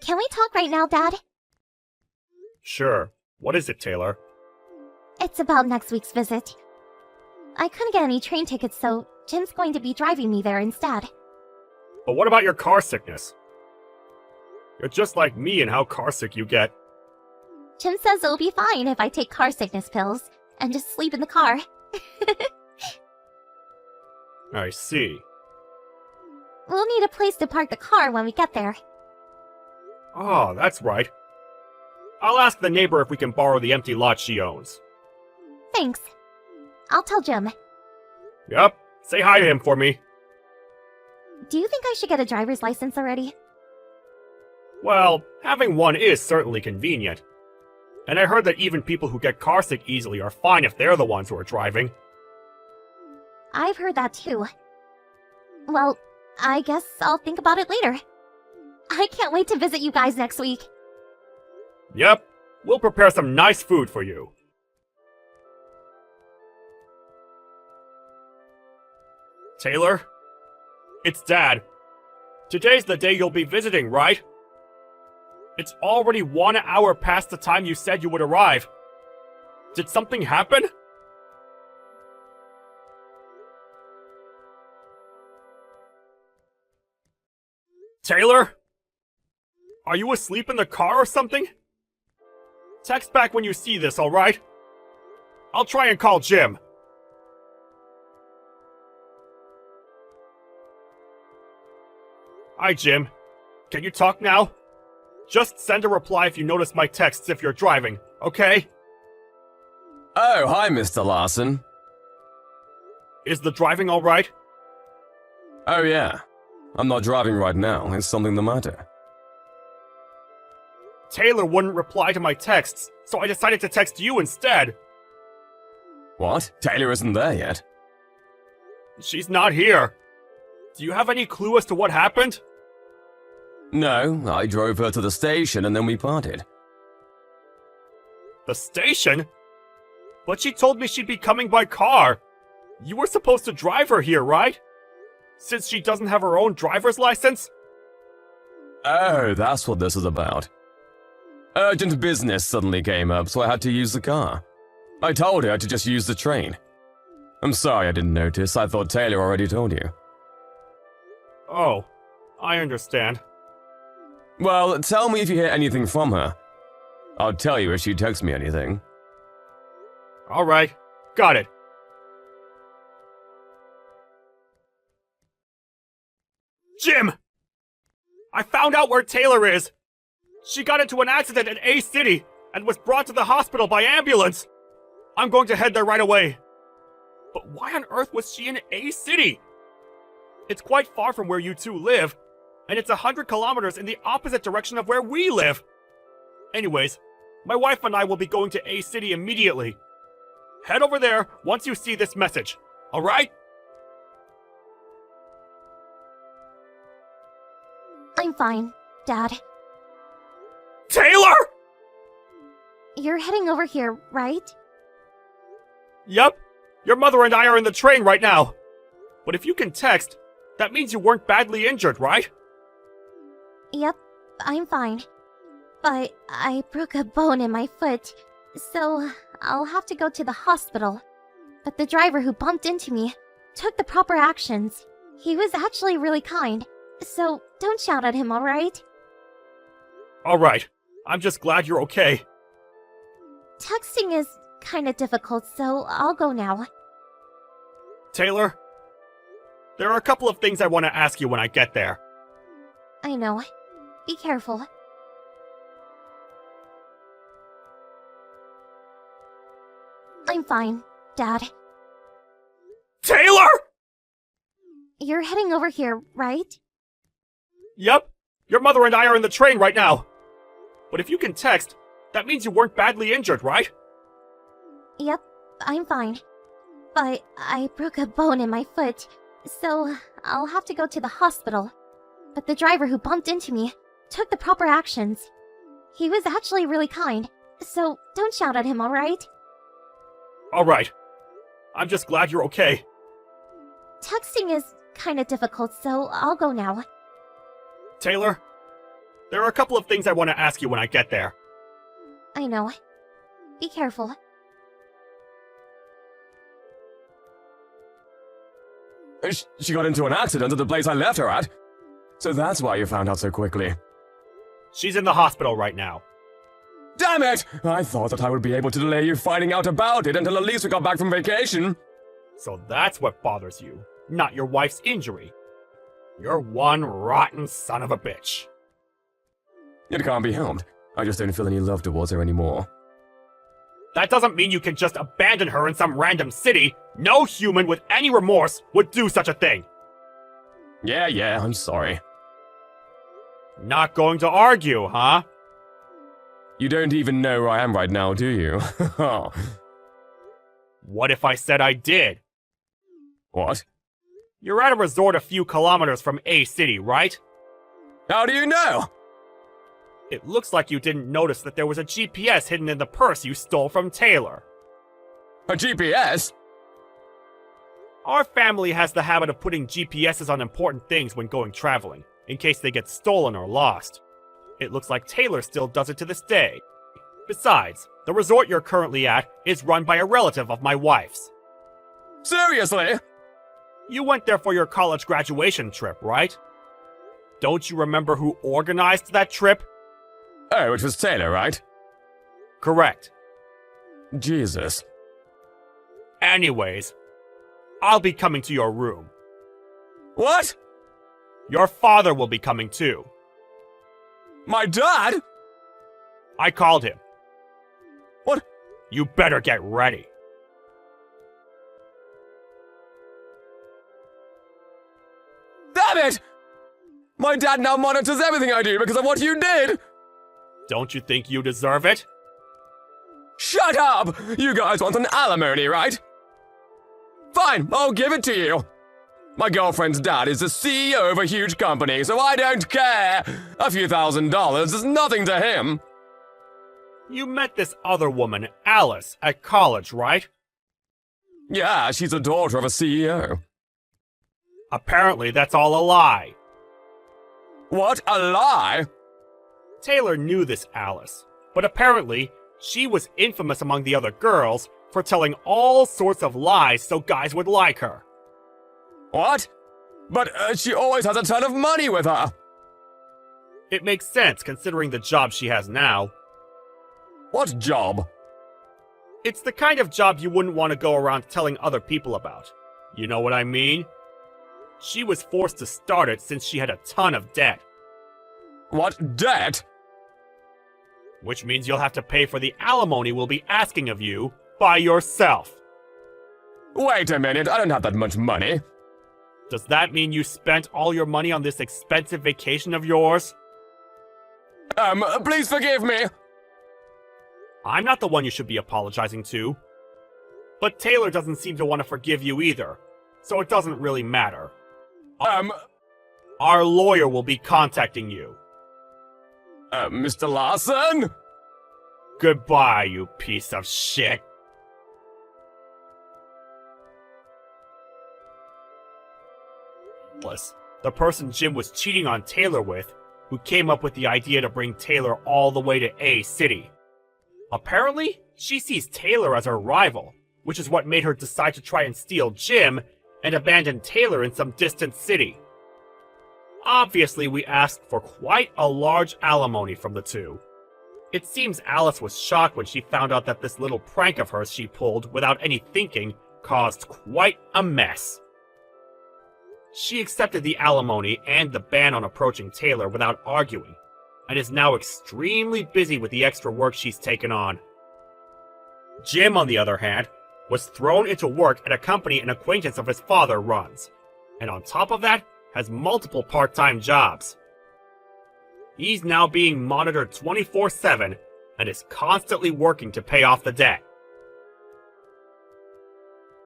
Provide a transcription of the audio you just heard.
Can we talk right now, Dad? Sure. What is it, Taylor? It's about next week's visit. I couldn't get any train tickets, so Jim's going to be driving me there instead. But what about your car sickness? You're just like me in how car sick you get. Jim says it'll be fine if I take car sickness pills and just sleep in the car. I see. We'll need a place to park the car when we get there. Oh, that's right. I'll ask the neighbor if we can borrow the empty lot she owns. Thanks. I'll tell Jim. Yup. Say hi to him for me. Do you think I should get a driver's license already? Well, having one is certainly convenient. And I heard that even people who get carsick easily are fine if they're the ones who are driving. I've heard that too. Well, I guess I'll think about it later. I can't wait to visit you guys next week. Yep. We'll prepare some nice food for you. Taylor? It's Dad. Today's the day you'll be visiting, right? It's already 1 hour past the time you said you would arrive. Did something happen? Taylor? Are you asleep in the car or something? Text back when you see this, alright? I'll try and call Jim. Hi, Jim. Can you talk now? Just send a reply if you notice my texts if you're driving, okay? Oh, hi, Mr. Larson. Is the driving alright? Oh, yeah. I'm not driving right now. Is something the matter? Taylor wouldn't reply to my texts, so I decided to text you instead. What? Taylor isn't there yet. She's not here. Do you have any clue as to what happened? No, I drove her to the station and then we parted. The station? But she told me she'd be coming by car. You were supposed to drive her here, right? Since she doesn't have her own driver's license? Oh, that's what this is about. Urgent business suddenly came up, so I had to use the car. I told her to just use the train. I'm sorry I didn't notice. I thought Taylor already told you. Oh, I understand. Well, tell me if you hear anything from her. I'll tell you if she texts me anything. Alright, got it. Jim! I found out where Taylor is! She got into an accident in A City and was brought to the hospital by ambulance! I'm going to head there right away. But why on earth was she in A City? It's quite far from where you two live, and it's 100 kilometers in the opposite direction of where we live. Anyways, my wife and I will be going to A City immediately. Head over there once you see this message, alright? I'm fine, Dad. Taylor! You're heading over here, right? Yep, your mother and I are in the train right now. But if you can text, that means you weren't badly injured, right? Yep, I'm fine. But I broke a bone in my foot, so I'll have to go to the hospital. But the driver who bumped into me took the proper actions. He was actually really kind, so don't shout at him, alright? Alright, I'm just glad you're okay. Texting is kinda difficult, so I'll go now. Taylor, there are a couple of things I want to ask you when I get there. I know. Be careful. I'm fine, Dad. Taylor! You're heading over here, right? Yep, your mother and I are in the train right now. But if you can text, that means you weren't badly injured, right? Yep, I'm fine. But I broke a bone in my foot, so I'll have to go to the hospital. But the driver who bumped into me took the proper actions. He was actually really kind, so don't shout at him, alright? Alright. I'm just glad you're okay. Texting is kinda difficult, so I'll go now. Taylor, There are a couple of things I want to ask you when I get there. I know. Be careful. She got into an accident at the place I left her at. So that's why you found out so quickly. She's in the hospital right now. Damn it! I thought that I would be able to delay you finding out about it until at least we got back from vacation. So that's what bothers you, not your wife's injury. You're one rotten son of a bitch. It can't be helped. I just don't feel any love towards her anymore. That doesn't mean you can just abandon her in some random city. No human with any remorse would do such a thing. Yeah, I'm sorry. Not going to argue, huh? You don't even know where I am right now, do you? What if I said I did? What? You're at a resort a few kilometers from A City, right? How do you know? It looks like you didn't notice that there was a GPS hidden in the purse you stole from Taylor. A GPS? Our family has the habit of putting GPSs on important things when going traveling, in case they get stolen or lost. It looks like Taylor still does it to this day. Besides, the resort you're currently at is run by a relative of my wife's. Seriously? You went there for your college graduation trip, right? Don't you remember who organized that trip? Oh, it was Taylor, right? Correct. Jesus. Anyways, I'll be coming to your room. What? Your father will be coming too. My dad? I called him. What? You better get ready. Damn it! My dad now monitors everything I do because of what you did! Don't you think you deserve it? Shut up! You guys want an alimony, right? Fine, I'll give it to you. My girlfriend's dad is the CEO of a huge company, so I don't care. A few $1,000s is nothing to him. You met this other woman, Alice, at college, right? Yeah, she's a daughter of a CEO. Apparently that's all a lie. What? A lie? Taylor knew this Alice, but apparently she was infamous among the other girls for telling all sorts of lies so guys would like her. What? But she always has a ton of money with her. It makes sense considering the job she has now. What job? It's the kind of job you wouldn't want to go around telling other people about. You know what I mean? She was forced to start it since she had a ton of debt. What debt? Which means you'll have to pay for the alimony we'll be asking of you by yourself. Wait a minute, I don't have that much money. Does that mean you spent all your money on this expensive vacation of yours? Please forgive me. I'm not the one you should be apologizing to. But Taylor doesn't seem to want to forgive you either, so it doesn't really matter. Our lawyer will be contacting you. Mr. Larson? Goodbye, you piece of shit. The person Jim was cheating on Taylor with, who came up with the idea to bring Taylor all the way to A City. Apparently, she sees Taylor as her rival, which is what made her decide to try and steal Jim and abandon Taylor in some distant city. Obviously, we asked for quite a large alimony from the two. It seems Alice was shocked when she found out that this little prank of hers she pulled without any thinking caused quite a mess. She accepted the alimony and the ban on approaching Taylor without arguing, and is now extremely busy with the extra work she's taken on. Jim, on the other hand, was thrown into work at a company an acquaintance of his father runs, and on top of that, has multiple part-time jobs. He's now being monitored 24/7 and is constantly working to pay off the debt.